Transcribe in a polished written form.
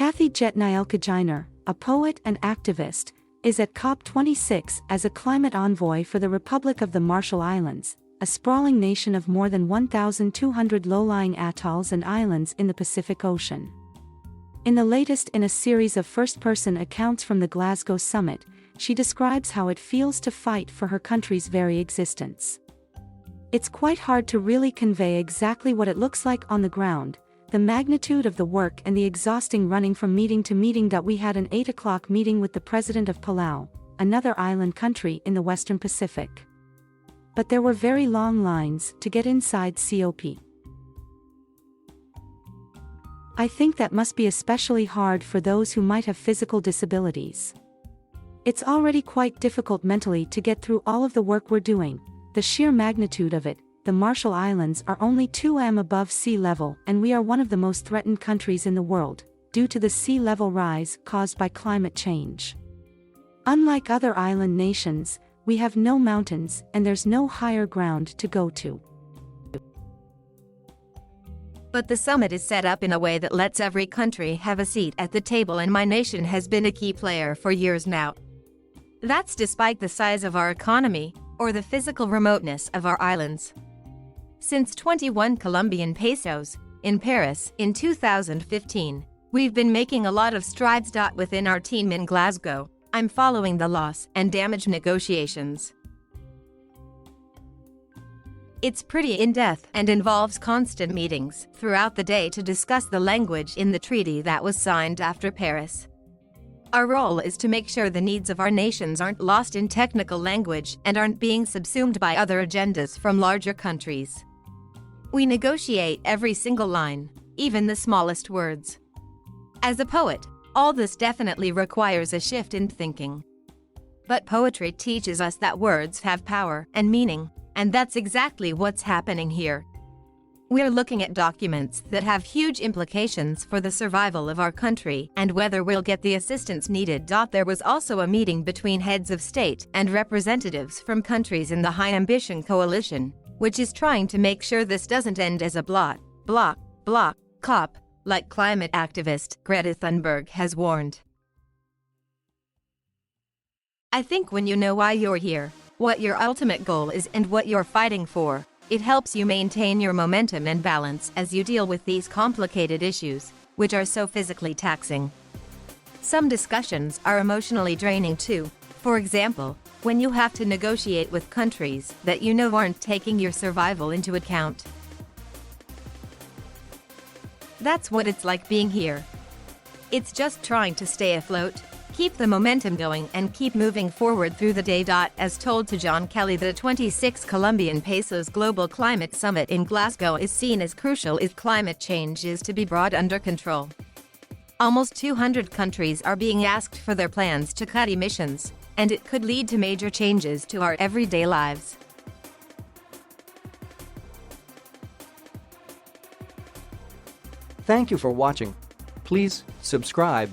Jetn, il-Kijiner, a poet and activist, is at COP26 as a climate envoy for the Republic of the Marshall Islands, a sprawling nation of more than 1,200 low-lying atolls and islands in the Pacific Ocean. In the latest in a series of first-person accounts from the Glasgow summit, she describes how it feels to fight for her country's very existence. It's quite hard to really convey exactly what it looks like on the ground, the magnitude of the work and the exhausting running from meeting to meeting. We had an 8 o'clock meeting with the president of Palau, another island country in the Western Pacific. But there were very long lines to get inside COP. I think that must be especially hard for those who might have physical disabilities. It's already quite difficult mentally to get through all of the work we're doing. The sheer magnitude of it. The Marshall Islands are only 2 m above sea level, and we are one of the most threatened countries in the world, due to the sea level rise caused by climate change. Unlike other island nations, we have no mountains and there's no higher ground to go to. But the summit is set up in a way that lets every country have a seat at the table, and my nation has been a key player for years now. That's despite the size of our economy, or the physical remoteness of our islands. Since 21 Colombian pesos, in Paris, in 2015, we've been making a lot of strides. Within our team in Glasgow, I'm following the loss and damage negotiations. It's pretty in-depth and involves constant meetings throughout the day to discuss the language in the treaty that was signed after Paris. Our role is to make sure the needs of our nations aren't lost in technical language and aren't being subsumed by other agendas from larger countries. We negotiate every single line, even the smallest words. As a poet, all this definitely requires a shift in thinking. But poetry teaches us that words have power and meaning, and that's exactly what's happening here. We're looking at documents that have huge implications for the survival of our country and whether we'll get the assistance needed. There was also a meeting between heads of state and representatives from countries in the High Ambition Coalition, which is trying to make sure this doesn't end as a block COP, like climate activist Greta Thunberg has warned. I think when you know why you're here, what your ultimate goal is and what you're fighting for, it helps you maintain your momentum and balance as you deal with these complicated issues, which are so physically taxing. Some discussions are emotionally draining too. For example, when you have to negotiate with countries that you know aren't taking your survival into account. That's what it's like being here. It's just trying to stay afloat, keep the momentum going and keep moving forward through the day. As told to John Kelly, the 26 Colombian pesos Global Climate Summit in Glasgow is seen as crucial if climate change is to be brought under control. Almost 200 countries are being asked for their plans to cut emissions, and it could lead to major changes to our everyday lives. Thank you for watching. Please subscribe.